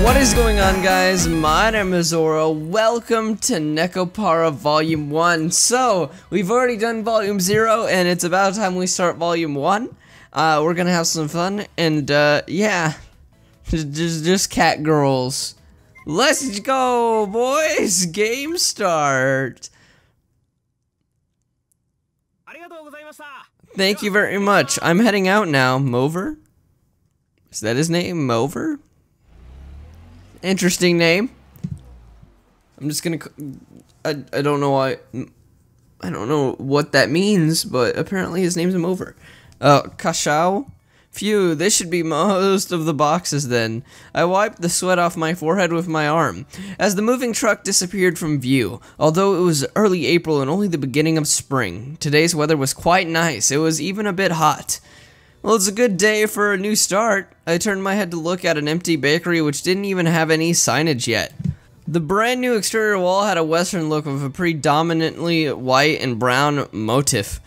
What is going on, guys? My name is Zoro. Welcome to Nekopara Volume 1. So, we've already done Volume 0, and it's about time we start Volume 1. We're gonna have some fun, and yeah, just Catgirls. Let's go, boys! Game start! Thank you very much. I'm heading out now. Mover? Is that his name? Mover? Interesting name. I'm just gonna... I don't know why... I don't know what that means, but apparently his name's Mover. Kashou? Phew, this should be most of the boxes then. I wiped the sweat off my forehead with my arm, as the moving truck disappeared from view. Although it was early April and only the beginning of spring, today's weather was quite nice. It was even a bit hot. Well, it's a good day for a new start. I turned my head to look at an empty bakery which didn't even have any signage yet. The brand new exterior wall had a western look with a predominantly white and brown motif.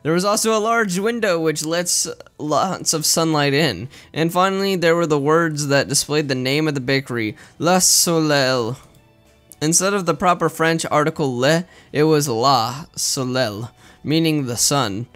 There was also a large window which lets lots of sunlight in. And finally, there were the words that displayed the name of the bakery, La Soleil. Instead of the proper French article le, it was La Soleil, meaning the sun.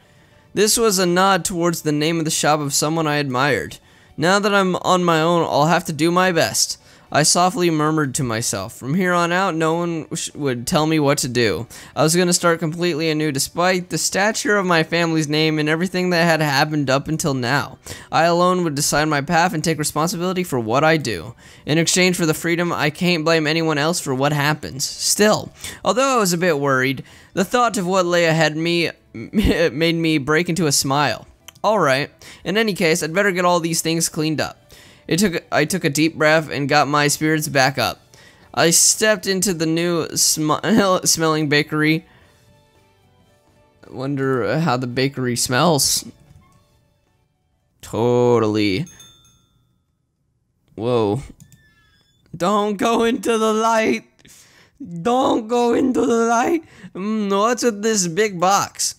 This was a nod towards the name of the shop of someone I admired. Now that I'm on my own, I'll have to do my best. I softly murmured to myself. From here on out, no one would tell me what to do. I was going to start completely anew despite the stature of my family's name and everything that had happened up until now. I alone would decide my path and take responsibility for what I do. In exchange for the freedom, I can't blame anyone else for what happens. Still, although I was a bit worried, the thought of what lay ahead me made me break into a smile. Alright, in any case, I'd better get all these things cleaned up. I took a deep breath and got my spirits back up. I stepped into the new smelling bakery. I wonder how the bakery smells. Totally. Whoa. Don't go into the light. Don't go into the light. What's with this big box?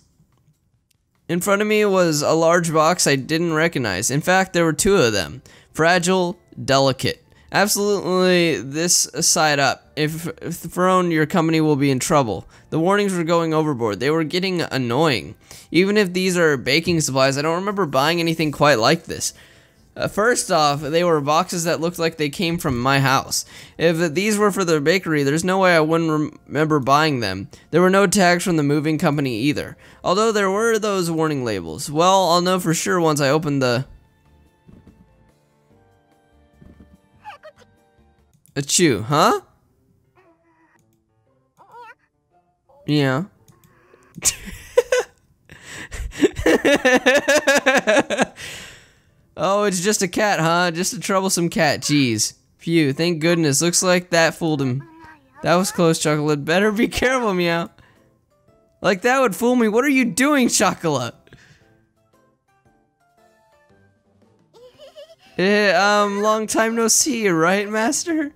In front of me was a large box I didn't recognize. In fact, there were two of them. Fragile, delicate. Absolutely this side up. If thrown, your company will be in trouble. The warnings were going overboard. They were getting annoying. Even if these are baking supplies, I don't remember buying anything quite like this. First off, they were boxes that looked like they came from my house. If these were for the bakery, there's no way I wouldn't remember buying them. There were no tags from the moving company either. Although there were those warning labels. Well, I'll know for sure once I open the... Achoo, huh? Yeah. Oh, it's just a cat, huh? Just a troublesome cat, jeez. Phew, thank goodness. Looks like that fooled him. That was close, Chocolate. Better be careful, meow. Like that would fool me. What are you doing, Chocolate? Long time no see, right, Master?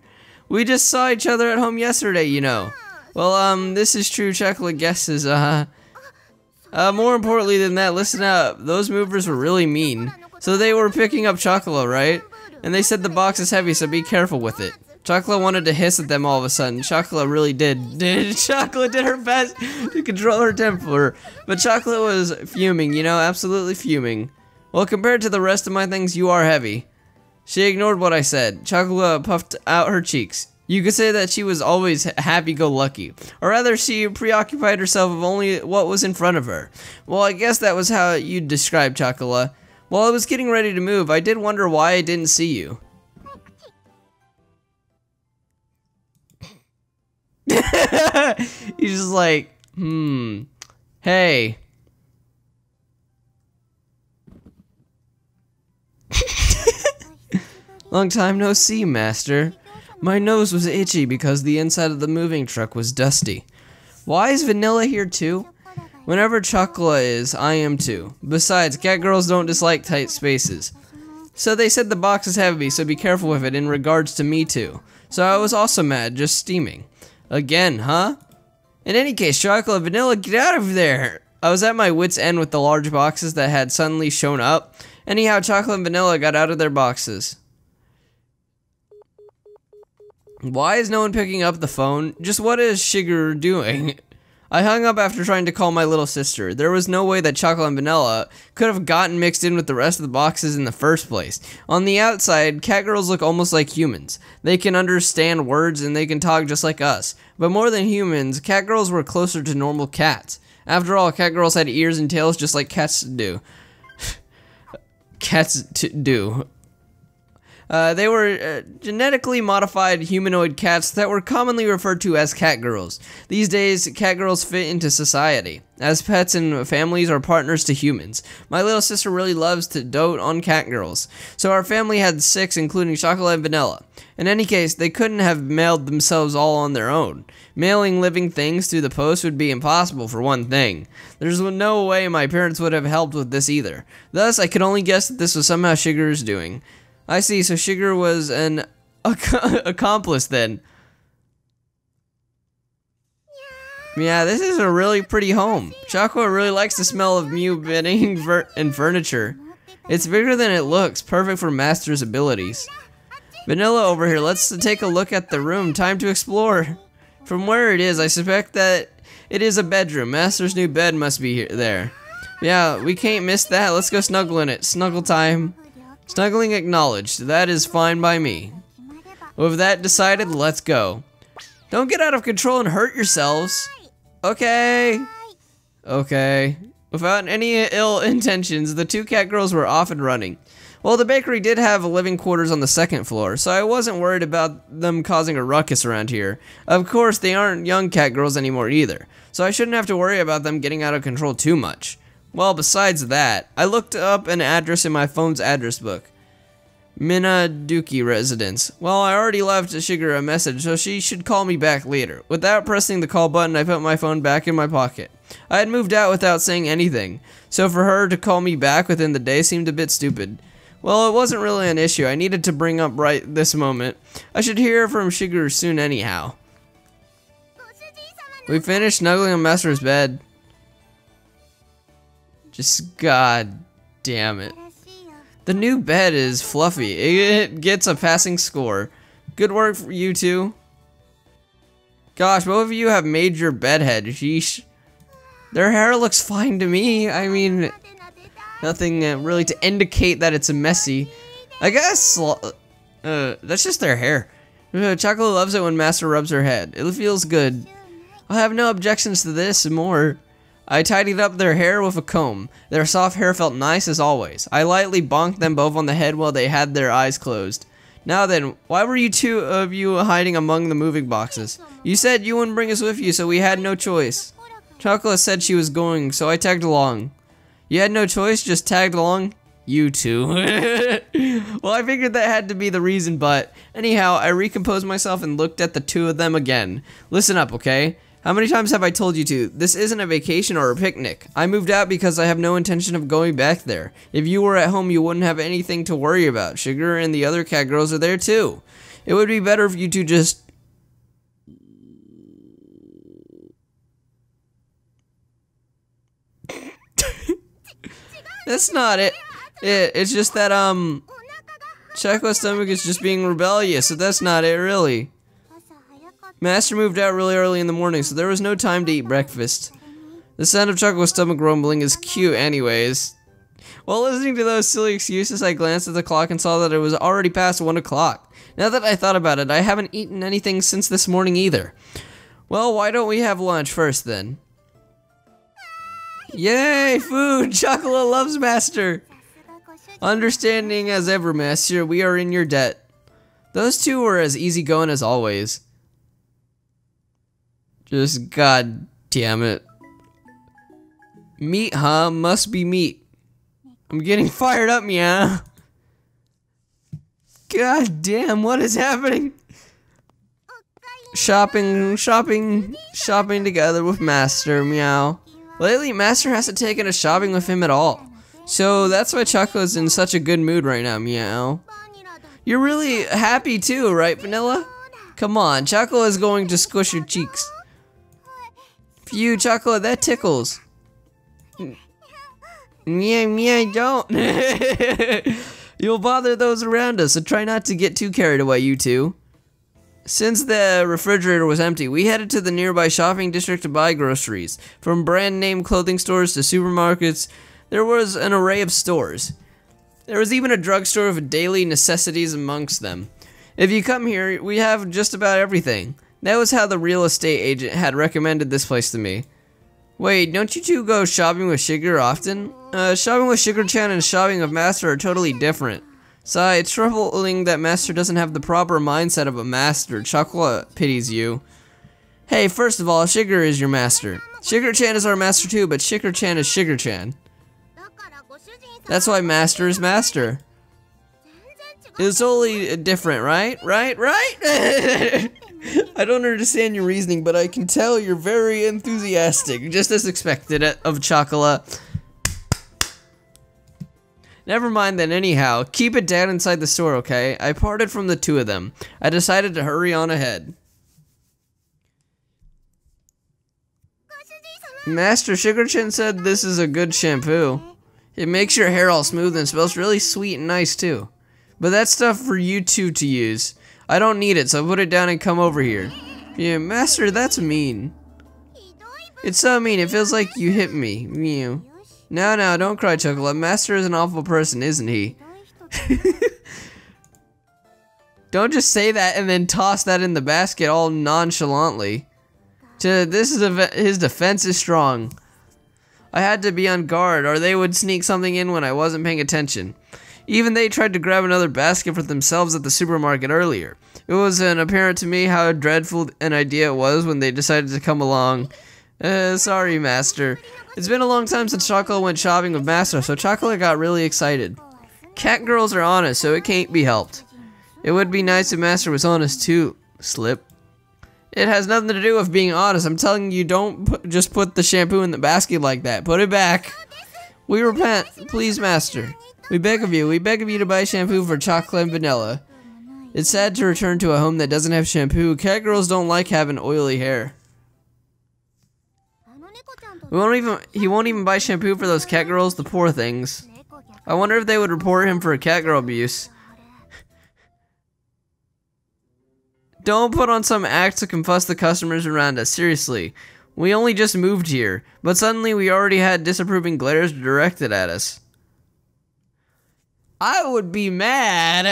We just saw each other at home yesterday, you know. Well, this is true, Chocolate guesses, more importantly than that, listen up. Those movers were really mean. So they were picking up Chocolate, right? And they said the box is heavy, so be careful with it. Chocolate wanted to hiss at them all of a sudden. Chocolate really did. Chocolate did her best to control her temper. But Chocolate was fuming, you know, absolutely fuming. Well, compared to the rest of my things, you are heavy. She ignored what I said. Chocolate puffed out her cheeks. You could say that she was always happy-go-lucky. Or rather, she preoccupied herself with only what was in front of her. Well, I guess that was how you'd describe Chocolate. While I was getting ready to move, I did wonder why I didn't see you. He's just like, hey. Long time no see, Master. My nose was itchy because the inside of the moving truck was dusty. Why is Vanilla here too? Whenever Chocola is, I am too. Besides, Catgirls don't dislike tight spaces. So they said the box is heavy, so be careful with it in regards to me too. So I was also mad, just steaming. Again, huh? In any case, Chocolate, Vanilla, get out of there! I was at my wit's end with the large boxes that had suddenly shown up. Anyhow, Chocolate and Vanilla got out of their boxes. Why is no one picking up the phone? Just what is Shigeru doing? I hung up after trying to call my little sister. There was no way that Chocolate and Vanilla could have gotten mixed in with the rest of the boxes in the first place. On the outside, Catgirls look almost like humans. They can understand words and they can talk just like us. But more than humans, Catgirls were closer to normal cats. After all, Catgirls had ears and tails just like cats do. They were genetically modified humanoid cats that were commonly referred to as catgirls. These days, catgirls fit into society as pets and families or partners to humans. My little sister really loves to dote on catgirls, so our family had 6, including Chocolate and Vanilla. In any case, they couldn't have mailed themselves all on their own. Mailing living things through the post would be impossible for one thing. There's no way my parents would have helped with this either. Thus, I could only guess that this was somehow Shigeru's doing. I see, so Shigeru was an accomplice then. Yeah, this is a really pretty home. Choco really likes the smell of new bedding and furniture. It's bigger than it looks, perfect for Master's abilities. Vanilla over here, let's take a look at the room. Time to explore. From where it is, I suspect that it is a bedroom. Master's new bed must be there. Yeah, we can't miss that. Let's go snuggle in it. Snuggle time. Snuggling acknowledged. That is fine by me. With that decided, let's go. Don't get out of control and hurt yourselves. Okay. Okay. Without any ill intentions, the 2 catgirls were off and running. Well, the bakery did have living quarters on the 2nd floor, so I wasn't worried about them causing a ruckus around here. Of course, they aren't young catgirls anymore either, so I shouldn't have to worry about them getting out of control too much. Well, besides that, I looked up an address in my phone's address book. Minaduki residence. Well, I already left Shigeru a message, so she should call me back later. Without pressing the call button, I put my phone back in my pocket. I had moved out without saying anything, so for her to call me back within the day seemed a bit stupid. Well, it wasn't really an issue I needed to bring up right this moment. I should hear from Shigeru soon anyhow. We finished snuggling on Master's bed. Just god damn it. The new bed is fluffy. It gets a passing score. Good work for you two. Gosh, both of you have made your bed head. Sheesh. Their hair looks fine to me. I mean, nothing really to indicate that it's messy. I guess that's just their hair. Chocolate loves it when Master rubs her head. It feels good. I have no objections to this and more. I tidied up their hair with a comb. Their soft hair felt nice as always. I lightly bonked them both on the head while they had their eyes closed. Now then, why were you two of you hiding among the moving boxes? You said you wouldn't bring us with you, so we had no choice. Chocolate said she was going, so I tagged along. You had no choice, just tagged along? You two. Well, I figured that had to be the reason, but anyhow, I recomposed myself and looked at the 2 of them again. Listen up, okay? How many times have I told you to? This isn't a vacation or a picnic. I moved out because I have no intention of going back there. If you were at home, you wouldn't have anything to worry about. Shigeru and the other catgirls are there too. It would be better if you two just... That's not it. It's just that, Chocolate's stomach is just being rebellious, so that's not it, really. Master moved out really early in the morning, so there was no time to eat breakfast. The sound of Chocolate's stomach rumbling is cute anyways. While listening to those silly excuses, I glanced at the clock and saw that it was already past 1 o'clock. Now that I thought about it, I haven't eaten anything since this morning either. Well, why don't we have lunch first then? Yay, food! Chocolate loves Master! Understanding as ever, Master, we are in your debt. Those 2 were as easygoing as always. Just god damn it. Meat, huh? Must be meat. I'm getting fired up, meow. God damn, what is happening? Shopping together with Master, meow. Lately, Master hasn't taken us shopping with him at all. So that's why Chocolate's in such a good mood right now, meow. You're really happy too, right, Vanilla? Come on, Chocolate is going to squish your cheeks. Phew, Chocolate, that tickles. Yeah, don't. You'll bother those around us, so try not to get too carried away, you two. Since the refrigerator was empty, we headed to the nearby shopping district to buy groceries. From brand name clothing stores to supermarkets, there was an array of stores. There was even a drugstore of daily necessities amongst them. If you come here, we have just about everything. That was how the real estate agent had recommended this place to me. Wait, don't you two go shopping with Shiger often? Shopping with Shiger-chan and shopping with Master are totally different. Sigh, it's troubling that Master doesn't have the proper mindset of a master. Chocola pities you. Hey, first of all, Shiger is your master. Shiger-chan is our master too, but Shiger-chan is Shiger-chan. That's why Master is Master. It's totally different, right? Right? I don't understand your reasoning, but I can tell you're very enthusiastic, just as expected of Chocola. Never mind then, anyhow. Keep it down inside the store, okay? I parted from the two of them. I decided to hurry on ahead. Master Shiger-chan said this is a good shampoo. It makes your hair all smooth and smells really sweet and nice too. But that's stuff for you two to use. I don't need it, so put it down and come over here. Yeah, Master, that's mean. It's so mean, it feels like you hit me. Mew. No, don't cry, Chocolate. Master is an awful person, isn't he? Don't just say that and then toss that in the basket all nonchalantly. His defense is strong. I had to be on guard, or they would sneak something in when I wasn't paying attention. Even they tried to grab another basket for themselves at the supermarket earlier. It was apparent to me how dreadful an idea it was when they decided to come along. Sorry, Master. It's been a long time since Chocolate went shopping with Master, so Chocolate got really excited. Catgirls are honest, so it can't be helped. It would be nice if Master was honest too, Slip. It has nothing to do with being honest. I'm telling you, don't just put the shampoo in the basket like that. Put it back. We repent. Please, Master. We beg of you to buy shampoo for Chocola and Vanilla. It's sad to return to a home that doesn't have shampoo. Catgirls don't like having oily hair. He won't even buy shampoo for those catgirls, the poor things. I wonder if they would report him for catgirl abuse. Don't put on some act to confuse the customers around us, seriously. We only just moved here, but suddenly we already had disapproving glares directed at us. I would be mad.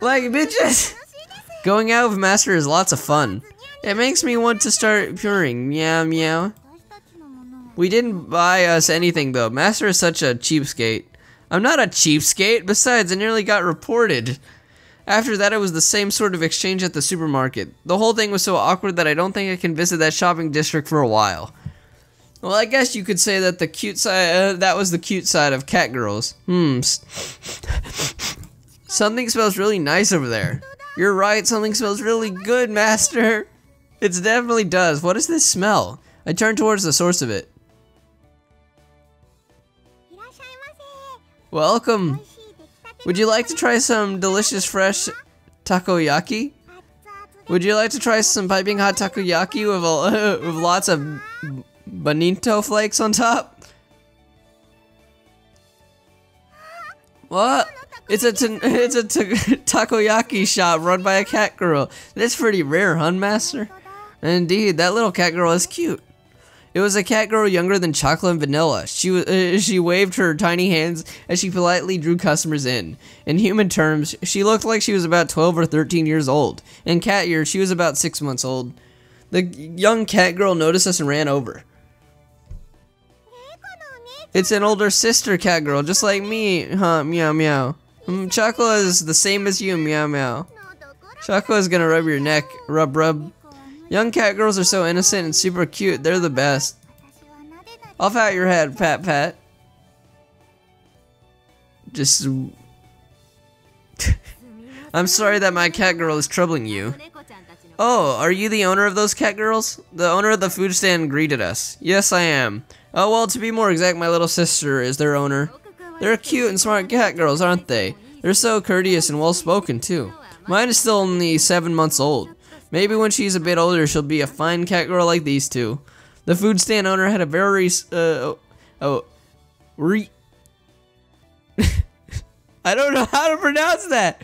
Like, bitches. Going out with Master is lots of fun. It makes me want to start purring. Meow, meow. We didn't buy us anything, though. Master is such a cheapskate. I'm not a cheapskate. Besides, I nearly got reported. After that, it was the same sort of exchange at the supermarket. The whole thing was so awkward that I don't think I can visit that shopping district for a while. Well, I guess you could say that the cute side, that was the cute side of Catgirls. Something smells really nice over there. You're right, something smells really good, Master. It definitely does. What is this smell? I turned towards the source of it. Welcome. Would you like to try some delicious fresh takoyaki? Would you like to try some piping hot takoyaki with lots of bonito flakes on top? What? It's a takoyaki shop run by a cat girl. That's pretty rare, hun, Master? Indeed, that little cat girl is cute. It was a cat girl younger than Chocola and Vanilla. She waved her tiny hands as she politely drew customers in. In human terms, she looked like she was about 12 or 13 years old. In cat years, she was about 6 months old. The young cat girl noticed us and ran over. It's an older sister cat girl, just like me, huh? Meow meow. Chocola is the same as you, meow meow. Chocola is gonna rub your neck, rub rub. Young cat girls are so innocent and super cute. They're the best. I'll pat your head, pat pat. Just... I'm sorry that my cat girl is troubling you. Oh, are you the owner of those cat girls? The owner of the food stand greeted us. Yes, I am. Oh, well, to be more exact, my little sister is their owner. They're cute and smart cat girls, aren't they? They're so courteous and well-spoken, too. Mine is still only 7 months old. Maybe when she's a bit older, she'll be a fine cat girl like these two. The food stand owner had a Oh, I don't know how to pronounce that.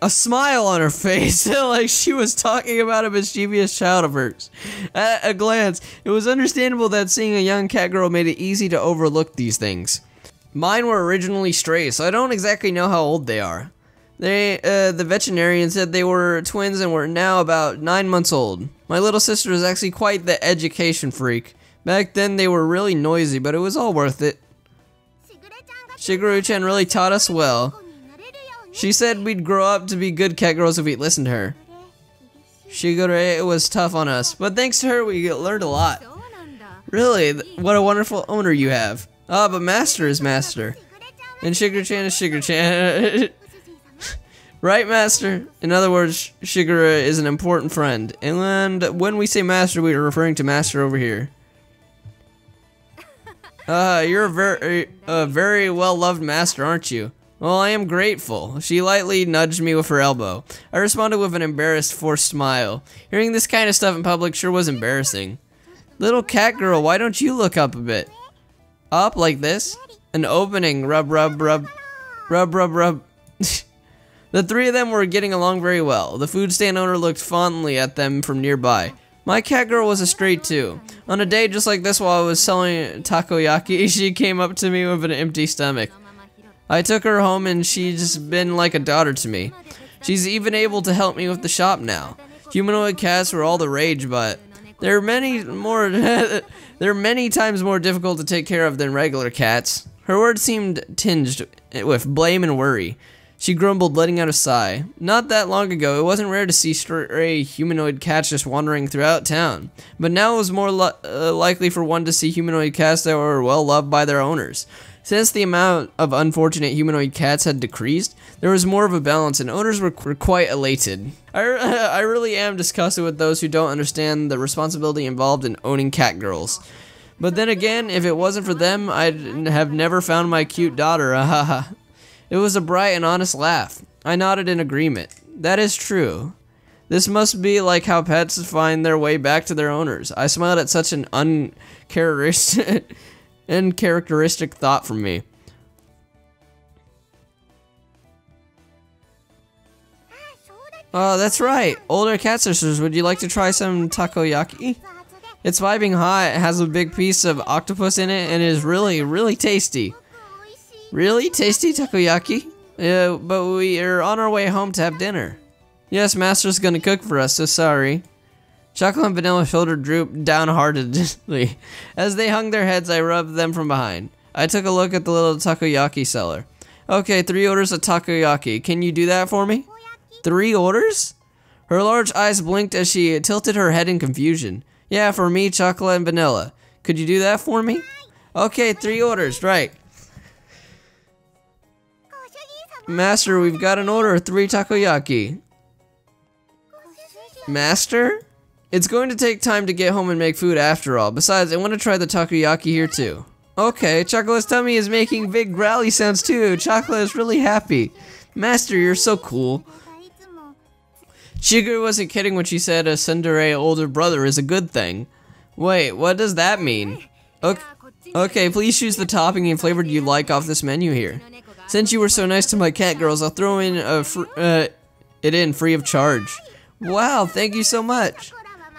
A smile on her face, like she was talking about a mischievous child of hers. At a glance, it was understandable that seeing a young cat girl made it easy to overlook these things. Mine were originally strays, so I don't exactly know how old they are. The veterinarian said they were twins and were now about 9 months old. My little sister is actually quite the education freak. Back then they were really noisy, but it was all worth it. Shigeru-chan really taught us well. She said we'd grow up to be good cat girls if we listened to her. Shigure was tough on us, but thanks to her we learned a lot. Really, what a wonderful owner you have. Ah, but Master is Master. And Shigeru-chan is Shigeru-chan. Right, Master? In other words, Shigure is an important friend. And when we say Master, we are referring to Master over here. You're a very well-loved Master, aren't you? Well, I am grateful. She lightly nudged me with her elbow. I responded with an embarrassed, forced smile. Hearing this kind of stuff in public sure was embarrassing. Little cat girl, why don't you look up a bit? Up like this? An opening. Rub, rub, rub. Rub, rub, rub. The three of them were getting along very well. The food stand owner looked fondly at them from nearby. My cat girl was a stray too. On a day just like this while I was selling takoyaki, she came up to me with an empty stomach. I took her home and she's been like a daughter to me. She's even able to help me with the shop now. Humanoid cats were all the rage, but they're many times more difficult to take care of than regular cats. Her words seemed tinged with blame and worry. She grumbled, letting out a sigh. Not that long ago, it wasn't rare to see stray humanoid cats just wandering throughout town. But now it was more likely for one to see humanoid cats that were well loved by their owners. Since the amount of unfortunate humanoid cats had decreased, there was more of a balance and owners were quite elated. I really am disgusted with those who don't understand the responsibility involved in owning cat girls. But then again, if it wasn't for them, I'd have never found my cute daughter. It was a bright and honest laugh. I nodded in agreement. That is true. This must be like how pets find their way back to their owners. I smiled at such an uncharacteristic thought from me. Oh, that's right. Older cat sisters, would you like to try some takoyaki? It's piping hot, it has a big piece of octopus in it, and it is really, really tasty. Really? Tasty takoyaki? But we are on our way home to have dinner. Yes, Master's gonna cook for us, so sorry. Chocola and Vanilla shoulder drooped downheartedly. As they hung their heads, I rubbed them from behind. I took a look at the little takoyaki seller. Okay, 3 orders of takoyaki. Can you do that for me? 3 orders? Her large eyes blinked as she tilted her head in confusion. Yeah, for me, Chocola and Vanilla. Could you do that for me? Okay, 3 orders, right. Master, we've got an order of 3 takoyaki. Master? It's going to take time to get home and make food after all. Besides, I want to try the takoyaki here too. Okay, Chocola's tummy is making big growly sounds too. Chocolate is really happy. Master, you're so cool. Shigeru wasn't kidding when she said a tsundere older brother is a good thing. Wait, what does that mean? Okay, please choose the topping and flavor you like off this menu here. Since you were so nice to my cat girls, I'll throw in it free of charge. Wow, thank you so much.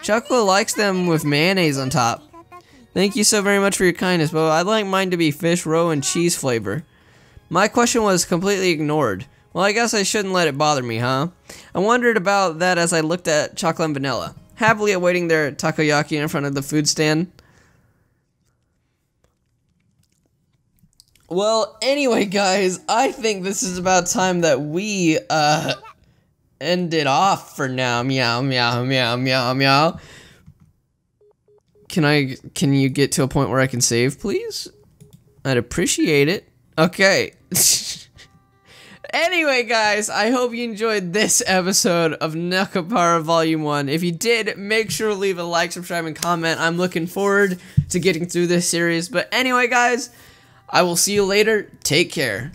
Chocolate likes them with mayonnaise on top. Thank you so very much for your kindness, but I'd like mine to be fish, roe, and cheese flavor. My question was completely ignored. Well, I guess I shouldn't let it bother me, huh? I wondered about that as I looked at Chocolate and Vanilla, happily awaiting their takoyaki in front of the food stand. Well, anyway, guys, I think this is about time that we, end it off for now. Meow, meow, meow, meow, meow. Can you get to a point where I can save, please? I'd appreciate it. Okay. Anyway, guys, I hope you enjoyed this episode of Nekopara Volume 1. If you did, make sure to leave a like, subscribe, and comment. I'm looking forward to getting through this series. But anyway, guys, I will see you later. Take care.